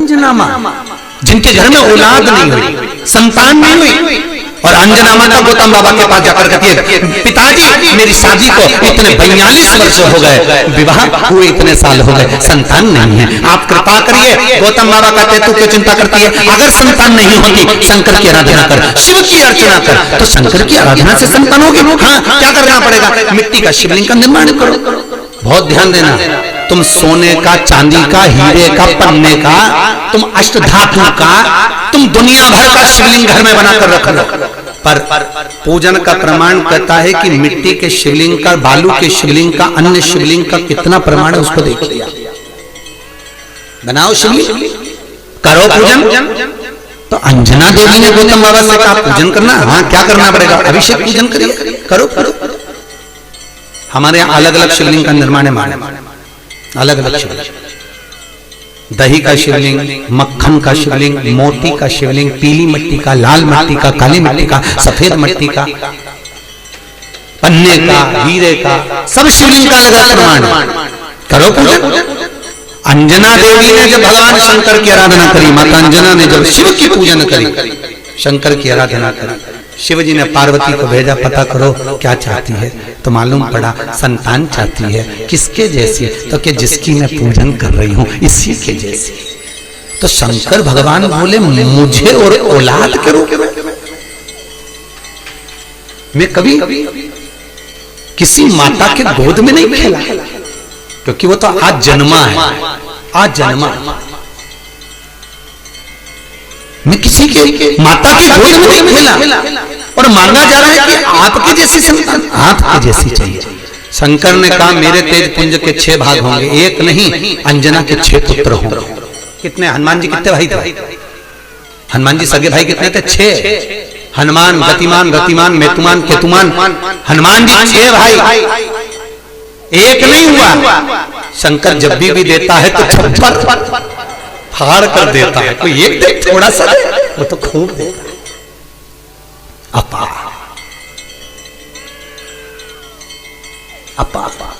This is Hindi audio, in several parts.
अंजना माँ, जिनके घर में औलाद नहीं हुई, संतान नहीं हुई, और अंजना माता गौतम बाबा के पास जाकर कहती है, पिताजी मेरी शादी को इतने 42 वर्ष हो गए, विवाह हुए इतने साल हो गए, संतान नहीं है, आप कृपा करिए। गौतम बाबा कहते तू क्यों चिंता करती है, अगर संतान नहीं होती शंकर की आराधना कर, शिव की अर्चना कर, तो शंकर की आराधना से संतान होगी। हाँ, क्या करना पड़ेगा, मिट्टी का शिवलिंग का निर्माण करो। बहुत ध्यान देना, तुम सोने का, चांदी का, हीरे का, पन्ने का, तुम अष्टधातु का, तुम दुनिया भर का शिवलिंग घर में बनाकर रख लो, पर पूजन का प्रमाण कहता है कि मिट्टी के शिवलिंग का, बालू के शिवलिंग का, अन्य शिवलिंग का कितना प्रमाण है उसको देख लिया। बनाओ शिवलिंग, करो पूजन। तो अंजना देवी ने गौतम बाबा से कहा पूजन करना। हाँ, क्या करना पड़ेगा, अभिषेक पूजन करिए, करो करो। हमारे यहाँ अलग अलग शिवलिंग का निर्माण है, माने अलग अलग शिवलिंग, दही का शिवलिंग, मक्खन का शिवलिंग, मोती का शिवलिंग, पीली मिट्टी का, लाल मिट्टी का, काली मिट्टी का, सफेद मिट्टी का, पन्ने का, हीरे का, सब शिवलिंग का अलग अलग प्रमाण। करो पूजन। अंजना देवी ने जब भगवान शंकर की आराधना करी, माता अंजना ने जब शिव की पूजन करी, शंकर की आराधना करी, शिव जी ने पार्वती को भेजा, पता करो क्या चाहती है, तो मालूम पड़ा संतान चाहती है। किसके जैसी, तो कि जिसकी मैं पूजन कर रही हूं इसी के जैसी। तो शंकर भगवान बोले मुझे और औलाद के रूप में, मैं कभी किसी माता के गोद में नहीं खेला, क्योंकि वो तो आज जन्मा है, आज जन्मा। मैं किसी के माता के गोद में नहीं खेला, और मांगा जा रहा है कि आपकी जैसी संतान, आपकी जैसी चाहिए। शंकर ने कहा मेरे तेज पुंज के 6 भाग होंगे, एक नहीं, अंजना के 6 पुत्र होंगे। कितने, हनुमान जी कितने भाई थे, हनुमान जी सगे भाई कितने थे, 6। हनुमान, गतिमान, रतिमान, मेतुमान, केतुमान, हनुमान जी 6 भाई, एक नहीं हुआ। शंकर जब भी देता है तो 56 फाड़ कर देता है, कोई एक दे थोड़ा सा दे, वो तो खूब देता है। अपा अपा अपा,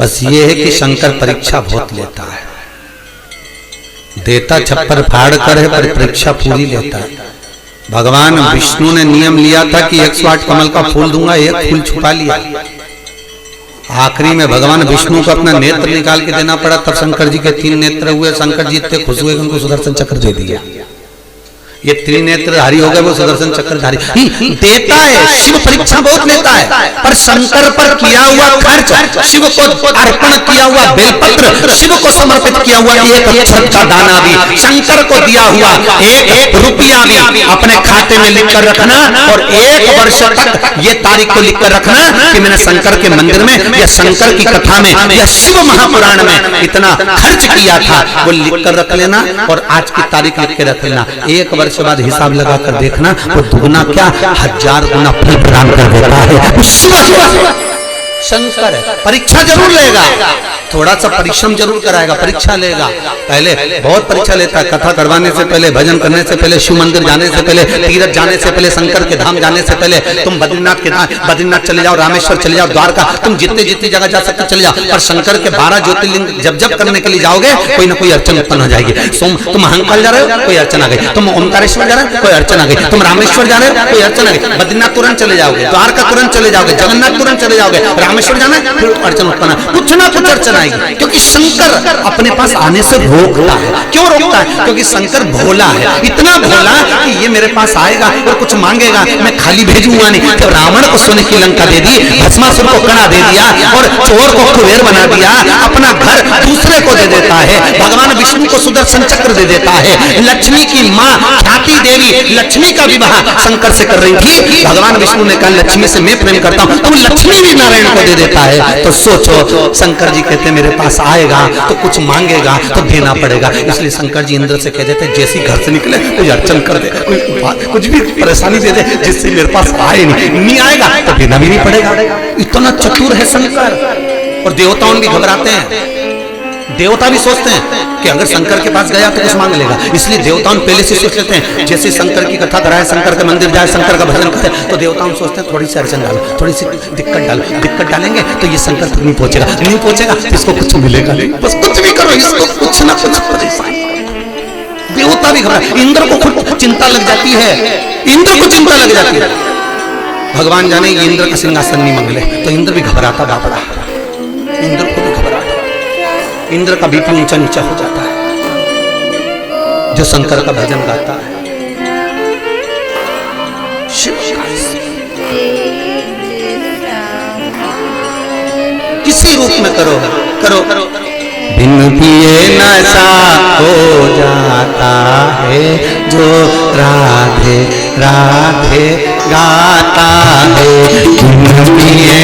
बस ये है कि शंकर परीक्षा बहुत लेता है, देता छप्पर फाड़ कर है, पर परीक्षा पूरी लेता है। भगवान विष्णु ने नियम लिया था कि 108 कमल का फूल दूंगा, एक फूल छुपा लिया। आखिरी में भगवान विष्णु को अपना नेत्र निकाल के देना पड़ा, तब शंकर जी के 3 नेत्र हुए। शंकर जी इतने खुश हुए कि उनको सुदर्शन चक्र दे दिया। ये त्रिनेत्रधारी हो गए, वो सुदर्शन चक्रधारी देता है। शिव परीक्षा बहुत लेता है, पर शंकर पर किया हुआ खर्च, शिव को अर्पण किया हुआ बेलपत्र, शिव को समर्पित किया हुआ एक अक्षत का दाना भी, शंकर को दिया हुआ 1 रुपया भी अपने खाते में लिखकर रखना, और 1 वर्ष तक ये तारीख को लिखकर रखना कि मैंने शंकर के मंदिर में या शंकर की कथा में या शिव महापुराण में इतना खर्च किया था, वो लिखकर रख लेना, और आज की तारीख लिख के रख लेना। 1 वर्ष बाद हिसाब लगाकर देखना, वो दुगना क्या 1000 गुना फल प्रदान कर देता है। शंकर है, परीक्षा जरूर लेगा, थोड़ा सा परिश्रम जरूर कराएगा, परीक्षा लेगा। पहले बहुत परीक्षा लेता है, कथा करवाने से पहले, भजन करने से पहले, शिव मंदिर जाने से पहले, तीर्थ जाने से पहले, शंकर के धाम जाने से पहले, तुम बद्रीनाथ चले जाओ, रामेश्वर चले जाओ, द्वारका, तुम जितनी जगह जा सकते चले जाओ, पर शंकर के 12 ज्योतिर्लिंग जब करने के लिए जाओगे, कोई ना कोई अड़चन उत्पन्न हो जाएगी। तुम महाकाल जा रहे हो, कोई अड़चन आ गई, तुम ओमकारेश्वर जा रहे हो, कोई अड़चन आ गई, तुम रामेश्वर जा रहे हो, कोई अड़चन आ गई, बद्रीनाथ तुरंत चले जाओगे, द्वारका तुरंत चले जाओगे, जगन्नाथ तुरंत चले जाओगे, रामेश्वर जाना है, फिर अड़चन उत्पन्न, कुछ ना कुछ अड़चन आएगी, क्योंकि शंकर अपने पास आने से रोकता है। क्यों रोकता है? क्योंकि शंकर भोला है, इतना भोला कि ये मेरे पास आएगा और कुछ मांगेगा, मैं खाली भेजूंगा नहीं। तो रावण को सोने की लंका दे दी, भस्मासुर को कड़ा दे दिया, और चोर को कुबेर बना दिया, अपना घर दूसरे को दे देता है। भगवान विष्णु को सुदर्शन चक्र दे देता है। लक्ष्मी की माँ ख्याति देवी लक्ष्मी का विवाह शंकर से कर रही थी, भगवान विष्णु ने कहा लक्ष्मी से मैं प्रेम करता हूँ, तो लक्ष्मी भी नारायण को दे देता है। तो सोचो, शंकर जी कहते मेरे पास आएगा तो कुछ मांगेगा तो देना पड़ेगा, इसलिए शंकर जी इंद्र से कह देते जैसे घर से निकले कोई अड़चन कर दे, कोई कुछ भी परेशानी दे दे, जिससे मेरे पास आए नहीं आएगा तो देना भी नहीं पड़ेगा। इतना चतुर है शंकर। और देवताओं भी घबराते हैं, देवता भी सोचते हैं कि अगर शंकर के पास गया तो कुछ मांग लेगा, इसलिए देवताओं पहले से सोच लेते हैं, जैसे शंकर की कथा कराए, शंकर के मंदिर जाए, शंकर का भजन करे, तो देवताओं सोचते हैं थोड़ी सी अड़चन डालो, थोड़ी सी दिक्कत डालेंगे तो ये शंकर तक नहीं पहुंचेगा तो इसको कुछ मिलेगा नहीं, बस कुछ भी करो, इसको कुछ ना कुछ घबरा, इंद्र को खुद चिंता लग जाती है, इंद्र को चिंता लग जाती है। भगवान जाने ये इंद्र का सिंहासन नहीं मंगले तो इंद्र भी घबराता बापड़ा, इंद्र को भी घबराता, इंद्र का बीपी ऊंचा नीचा हो जाता है जो शंकर का भजन गाता है। शिव किसी रूप में करो करो करो, बिन पिए नशा हो जाता है जो राधे राधे गाता है, बिन पिए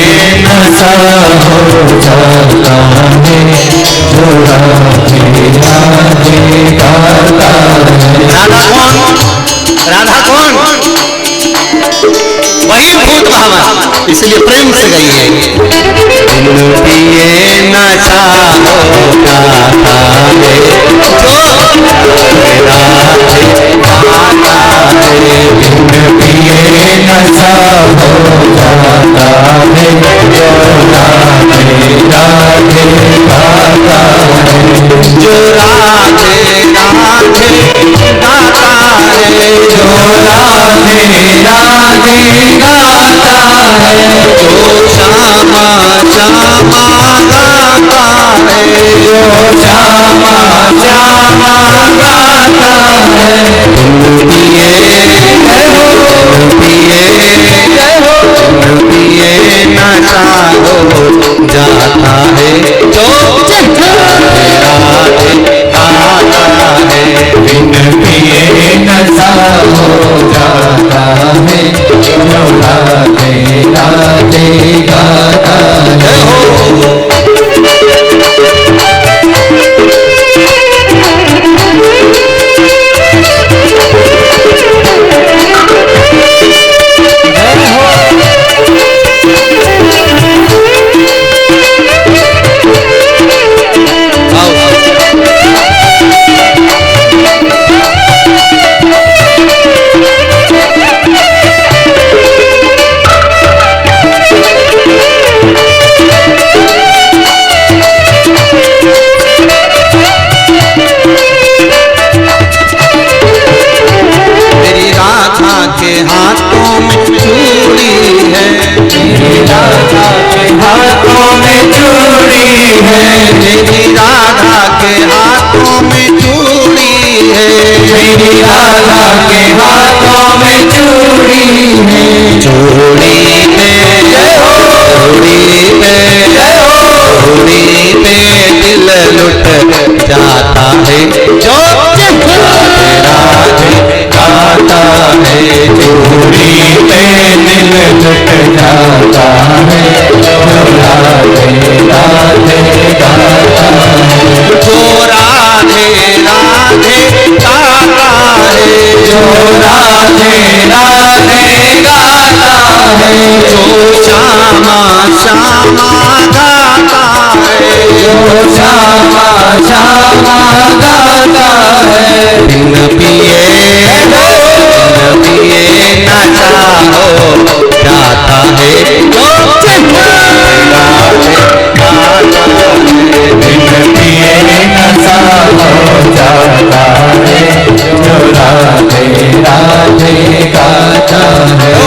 नशा हो जाता है जो राधे राधे गाता है। राधा कौन? राधा कौन? वही भूत भावन, इसलिए प्रेम से गाइए। बिन पिए नशा हो जाता है जो राधे राधे गाता है, बिन पिए नशा हो जाता है जो राधे राधे गाता है, जो राधे राधे गाता है, जो राधे राधे गाता है, जो श्यामा श्यामा गाता है, जो श्यामा श्यामा गाता है, पिए नशा हो जाता है जो राधे राधे गाता है, बिन पिए नशा हो जाता है जो राधे राधे गाता है। हाथों में चूड़ी है, मेरी राधा के हाथों में चूड़ी है, मेरी राधा के हाथों में चूड़ी है, मेरी राधा के हाथों में चूड़ी है, चूड़ी पे चूड़ी पे चूड़ी पे दिल लुट जाता है जो राधे राधे गाता है, चूड़ी पे दिल लुट जाता है जो राधे राधे गाता है, जो राधे राधे गाता है, जो राधे राधे गाता है, जो श्यामा श्यामा गाता है, जो श्यामा श्यामा गाता है, बिन पिए नशा हो जाता है जो राधे राधे गाता है, बिन पिए नशा हो जाता है जो राधे राधे गाता है।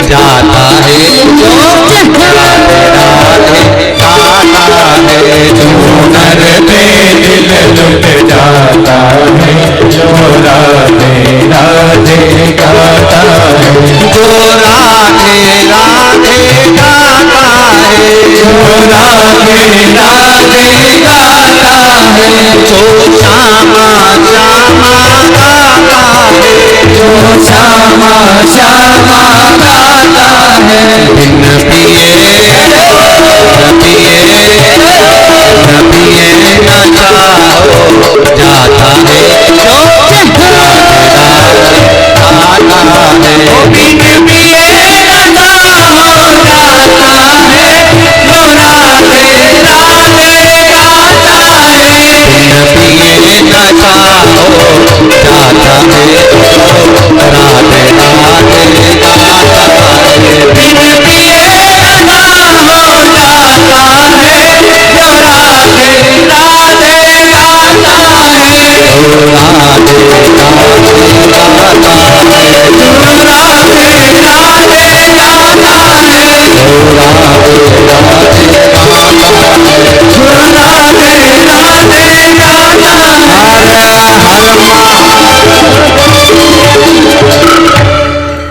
जाता है जो राधे राधे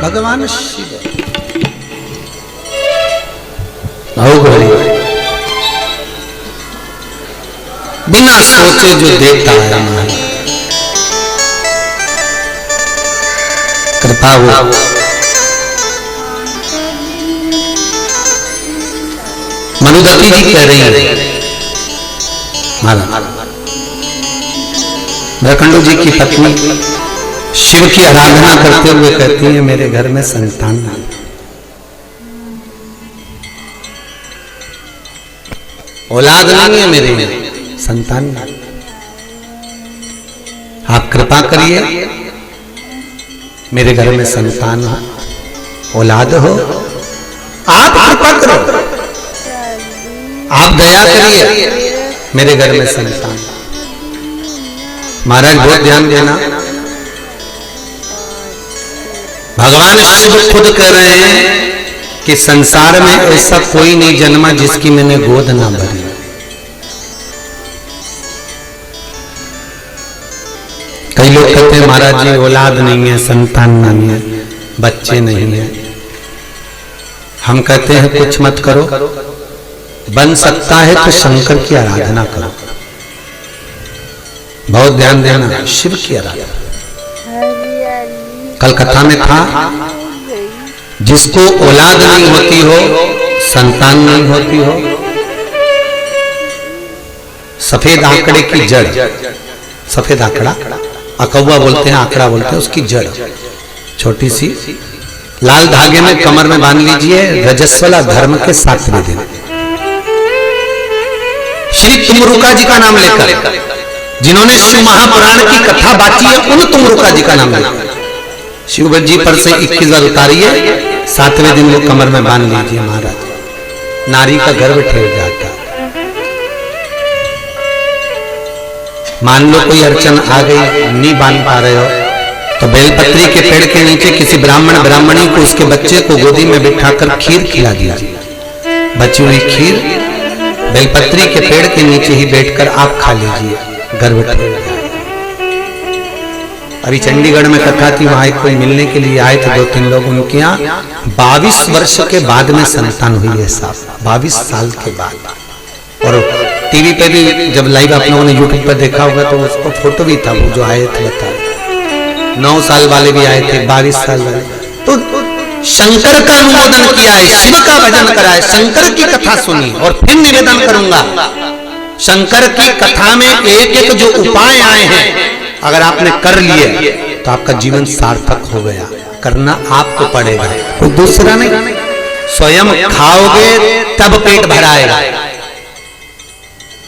भगवान शिव बिना सोचे जो देता है कृपा हो। मनुदत्ती जी कह रही है भरखंडू जी की पत्नी शिव की आराधना करते हुए कहती है मेरे घर में संतान नहीं, औलाद नहीं है, मेरे में संतान नहीं। आप कृपा करिए मेरे घर में संतान हो, औलाद हो, आप कृपा करो, आप दया करिए मेरे घर में संतान। महाराज बहुत ध्यान देना, भगवान शिव खुद कह रहे हैं कि संसार में ऐसा कोई नहीं जन्मा जिसकी मैंने गोद ना भरी। कई लोग कहते हैं महाराज जी औलाद नहीं है, संतान नहीं है, बच्चे नहीं है। हम कहते हैं कुछ मत करो, बन सकता है तो शंकर की आराधना करो। बहुत ध्यान देना, शिव की आराधना। कलकत्ता में था जिसको औलाद नहीं होती हो, संतान नहीं होती हो, सफेद आंकड़े की जड़, सफेद आंकड़ा अकौवा बोलते हैं, आंकड़ा बोलते हैं, उसकी जड़ छोटी सी लाल धागे में कमर में बांध लीजिए। रजस्वला धर्म के 7वें दिन श्री तुमरुका जी का नाम लेकर, जिन्होंने शिव महापुराण की कथा बांटी है, उन तुमरुका जी का नाम लेकर शिव जी पर से 21 उतारिए, 7वें दिन वो कमर में बांध लीजिए। महाराज नारी का गर्भ ठेर जाता। मान लो कोई अड़चन आ गई, नहीं बांध पा रहे हो, तो बेलपत्री के पेड़ के नीचे किसी ब्राह्मण ब्राह्मणी को उसके बच्चे को गोदी में बिठाकर खीर खिला दीजिए। बची हुई खीर बेलपत्री के पेड़ के नीचे ही बैठकर आप खा लीजिए, गर्भ ठेर जाए। अभी चंडीगढ़ में कथा थी, वहां कोई मिलने के लिए आए थे 2-3 लोग, उनके यहाँ 22 वर्ष के बाद में संतान हुई है साहब, 22 साल के बाद। और टीवी पे भी जब लाइव आप लोगों ने यूट्यूब पर देखा होगा तो उसको फोटो भी था, वो जो आए थे बता, 9 साल वाले भी आए थे, 22 साल वाले। तो शंकर का अनुमोदन किया है, शिव का भजन करा है, शंकर की कथा सुनी। और फिर निवेदन करूंगा, शंकर की कथा में एक एक जो उपाय आए हैं अगर आपने कर लिए तो आपका जीवन सार्थक हो गया। करना आपको पड़ेगा, कोई दूसरा नहीं। स्वयं खाओगे तब पेट भराएगा,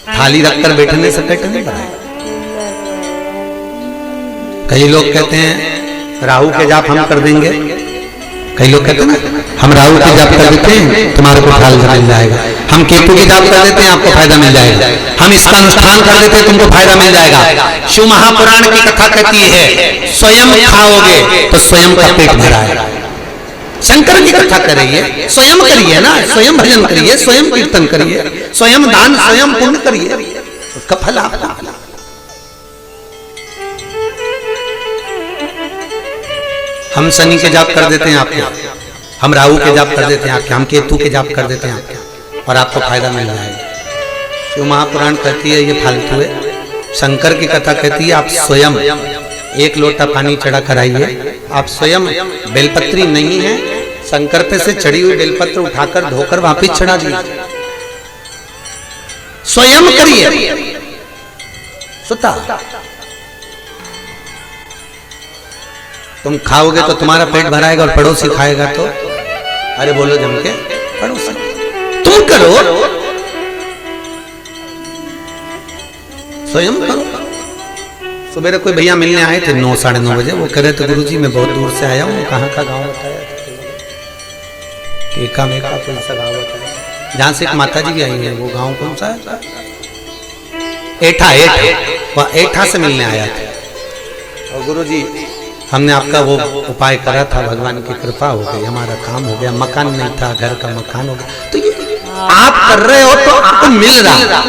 थाली रखकर बैठने से पेट नहीं भराएगा। कई लोग कहते हैं राहु के जाप हम कर देंगे, कई लोग कहते हैं ना हम राहु के जाप कर देते हैं तुम्हारे को फल मिल जाएगा, हम केतु के जाप कर देते हैं आपको फायदा मिल जाएगा, हम इसका अनुष्ठान कर देते हैं तुमको फायदा मिल जाएगा। शिव महापुराण की कथा कहती है स्वयं खाओगे तो स्वयं का पेट भराएगा। शंकर की कथा करिए, स्वयं करिए ना, स्वयं भजन करिए, स्वयं कीर्तन करिए, स्वयं दान, स्वयं पुण्य करिए, उसका फल आपको। हम शनि के जाप कर देते हैं आपके, हम राहु के जाप कर देते हैं आपके, हम केतु के जाप कर देते हैं आपके, और आपको फायदा मिल जाएगा। शिव महापुराण कहती है ये फालतू है। शंकर की कथा कहती है आप स्वयं एक लोटा पानी चढ़ा कर आइए, आप स्वयं बेलपत्री नहीं है, शंकर पे से चढ़ी हुई बेलपत्र उठाकर धोकर वापिस चढ़ा दीजिए, स्वयं करिए। सुता तुम खाओगे तो तुम्हारा पेट भराएगा और पड़ोसी खाएगा तो, अरे बोलो जम के, पड़ोसी तुम करो, स्वयं करो। सुबह कोई भैया मिलने आए थे 9 साढ़े 9 बजे, वो कह रहे थे गुरुजी मैं बहुत दूर से आया हूँ, कहाँ का गांव बताया टेका मेका कौन सा गाँव बताया, जहाँ से एक माता जी भी आई है, वो गाँव कौन सा है? एठा। वह एठा से मिलने आया था। और गुरुजी हमने आपका वो उपाय करा था, भगवान की कृपा हो गई, हमारा काम हो गया, मकान नहीं था, घर का मकान हो गया। तो ये आप कर रहे हो तो आपको मिल रहा।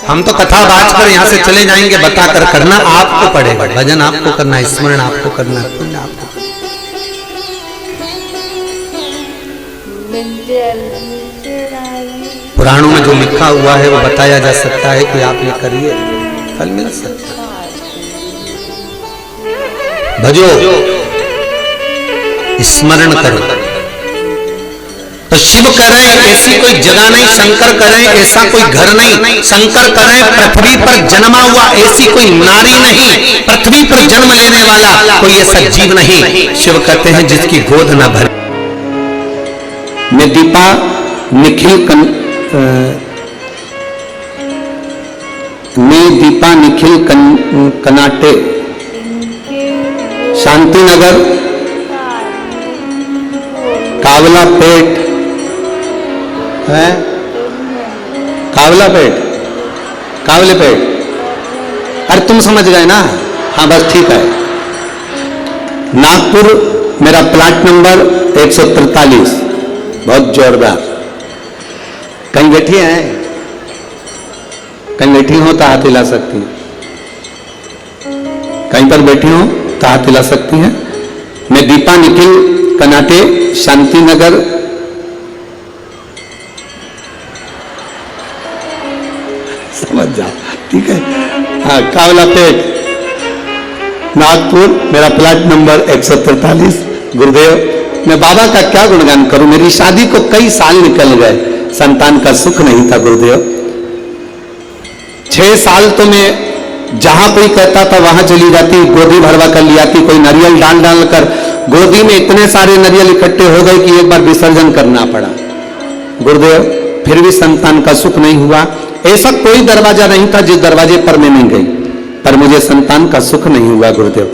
हम तो कथा बाज कर यहाँ से चले जाएंगे, बता कर करना आपको पड़ेगा, भजन आपको करना, स्मरण आपको करना, पुण्य आपको करना। पुराणों में जो लिखा हुआ है वो बताया जा सकता है कि आप ये करिए, फल मिल सकता है। भजो, स्मरण करो। तो शिव करें ऐसी कोई जगह नहीं, शंकर करें ऐसा कोई घर नहीं, शंकर करें पृथ्वी पर जन्मा हुआ ऐसी कोई नारी नहीं, पृथ्वी पर जन्म लेने वाला कोई ऐसा जीव नहीं। शिव कहते हैं जिसकी गोद न भरे। मैं दीपा निखिल कनाटे, शांति नगर, कावला पेट है, कावला पेट, कावले पेट, अरे तुम समझ गए ना? हाँ बस ठीक है। नागपुर मेरा प्लाट नंबर 143, बहुत जोरदार। कहीं बैठी हैं? कहीं बैठी हो तो हाथ हिला सकती हैं, कहीं पर बैठी हो तो हाथ हिला सकती हैं। मैं दीपा निखिल कनाटे, शांति नगर, समझ जाओ, ठीक है। हाँ, कावला पेट, नागपुर, मेरा प्लाट नंबर 143। गुरुदेव मैं बाबा का क्या गुणगान करूं, मेरी शादी को कई साल निकल गए, संतान का सुख नहीं था गुरुदेव। 6 साल तो मैं जहां कोई कहता था वहां चली जाती, गोदी भरवा कर ले आती, कोई नारियल डाल डाल कर गोदी में इतने सारे नारियल इकट्ठे हो गए कि एक बार विसर्जन करना पड़ा गुरुदेव, फिर भी संतान का सुख नहीं हुआ। ऐसा कोई दरवाजा नहीं था जिस दरवाजे पर मैं नहीं गई, पर मुझे संतान का सुख नहीं हुआ गुरुदेव।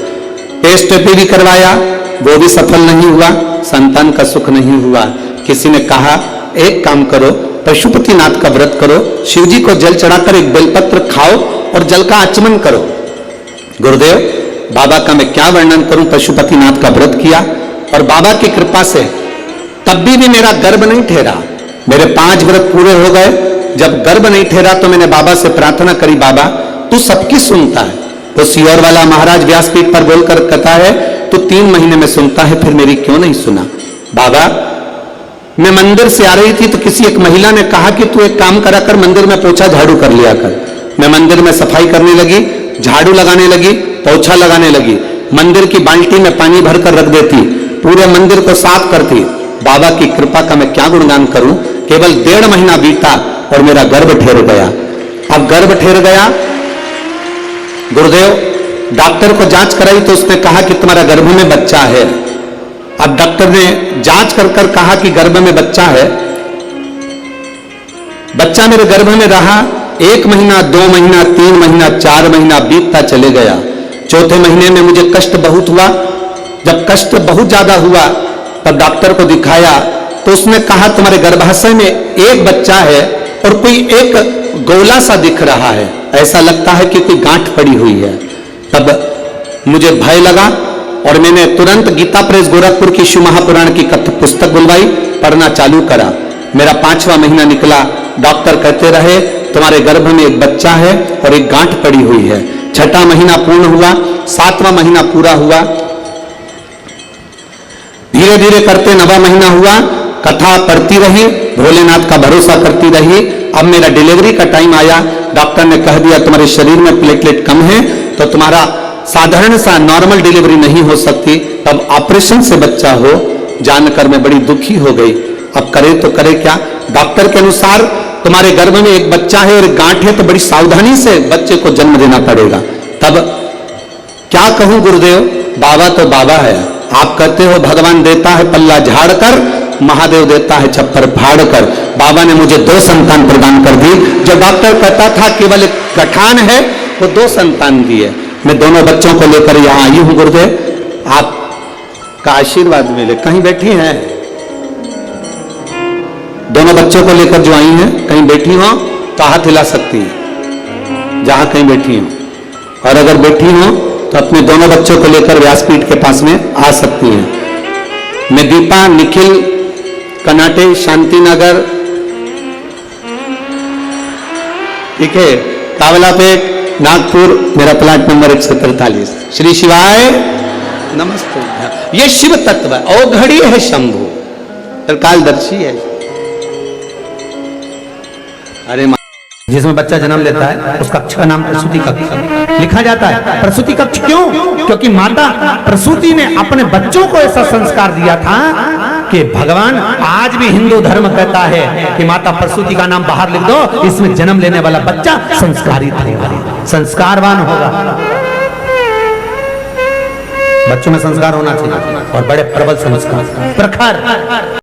टेस्ट भी करवाया, वो भी सफल नहीं हुआ, संतान का सुख नहीं हुआ। किसी ने कहा एक काम करो, पशुपतिनाथ का व्रत करो, शिव जी को जल चढ़ाकर एक बेलपत्र खाओ और जल का आचमन करो। गुरुदेव बाबा का मैं क्या वर्णन करूं, पशुपतिनाथ का व्रत किया और बाबा की कृपा से तब भी मेरा गर्भ नहीं ठहरा। मेरे 5 व्रत पूरे हो गए, जब गर्भ नहीं ठहरा तो मैंने बाबा से प्रार्थना करी, बाबा तू सबकी सुनता है। तो सियोर वाला महाराज व्यासपीठ पर बोलकर कहता है तू 3 महीने में सुनता है, फिर मेरी क्यों नहीं सुना? बाबा मैं मंदिर से आ रही थी तो किसी एक महिला ने कहा कि तू एक काम करा कर, मंदिर में पोछा झाड़ू कर लिया कर। मैं मंदिर में सफाई करने लगी, झाड़ू लगाने लगी, पोछा लगाने लगी, मंदिर की बाल्टी में पानी भरकर रख देती, पूरे मंदिर को साफ करती। बाबा की कृपा का मैं क्या गुणगान करूं। केवल 1.5 महीना बीता और मेरा गर्भ ठहर गया। अब गर्भ ठहर गया गुरुदेव, डॉक्टर को जांच कराई तो उसने कहा कि तुम्हारा गर्भ में बच्चा है। अब डॉक्टर ने जांच कर कर कहा कि गर्भ में बच्चा है। बच्चा मेरे गर्भ में रहा 1 महीना, 2 महीना, 3 महीना, 4 महीना बीतता चले गया। 4थे महीने में मुझे कष्ट बहुत हुआ। जब कष्ट बहुत ज्यादा हुआ तब डॉक्टर को दिखाया तो उसने कहा तुम्हारे गर्भाशय में एक बच्चा है और कोई एक गोला सा दिख रहा है, ऐसा लगता है कि कोई गांठ पड़ी हुई है। तब मुझे भय लगा और मैंने तुरंत गीता प्रेस गोरखपुर की शिव महापुराण की पुस्तक बुलवाई, पढ़ना चालू करा। मेरा 5वां महीना निकला, डॉक्टर कहते रहे तुम्हारे गर्भ में एक बच्चा है और एक गांठ पड़ी हुई है। 6ठा महीना पूर्ण हुआ, 7वां महीना पूरा हुआ, धीरे धीरे करते 9वां महीना हुआ, कथा पढ़ती रही, भोलेनाथ का भरोसा करती रही। अब मेरा डिलीवरी का टाइम आया, डॉक्टर ने कह दिया तुम्हारे शरीर में प्लेटलेट कम है, तो तुम्हारा साधारण सा नॉर्मल डिलीवरी नहीं हो सकती, तब ऑपरेशन से बच्चा हो। जानकर मैं बड़ी दुखी हो गई। अब करे तो करे क्या? डॉक्टर के अनुसार तुम्हारे गर्भ में एक बच्चा है और एक गांठ है, तो बड़ी सावधानी से बच्चे को जन्म देना पड़ेगा। तब क्या कहूं गुरुदेव, बाबा तो बाबा है। आप कहते हो भगवान देता है पल्ला झाड़कर, महादेव देता है छप्पर फाड़कर। बाबा ने मुझे 2 संतान प्रदान कर दी। जो डॉक्टर कहता था केवल एक गठान है, वो 2 संतान दी है। मैं दोनों बच्चों को लेकर यहां आई हूं गुरुदेव, आपका आशीर्वाद मिले। कहीं बैठी हैं? दोनों बच्चों को लेकर जो आई हैं, कहीं बैठी हो तो हाथ हिला सकती है जहां कहीं बैठी हो, और अगर बैठी हो तो अपने दोनों बच्चों को लेकर व्यासपीठ के पास में आ सकती हैं। मैं दीपा, निखिल, कनाटे, शांतिनगर, ठीक है, कावलापेट, नागपुर, मेरा प्लाट नंबर 143। श्री शिवाय नमस्ते। ये शिव तत्व है, औघड़ी है शंभु, कालदर्शी है। अरे जिसमें बच्चा जन्म लेता है उस कक्ष का नाम प्रसूति कक्ष लिखा जाता है। प्रसूति कक्ष क्यों? क्योंकि माता प्रसूति ने अपने बच्चों को ऐसा संस्कार दिया था कि भगवान आज भी हिंदू धर्म कहता है कि माता प्रसूति का नाम बाहर लिख दो, इसमें जन्म लेने वाला बच्चा संस्कारित होगा, संस्कारवान होगा। बच्चों में संस्कार होना चाहिए, और बड़े प्रबल संस्कार, प्रखर।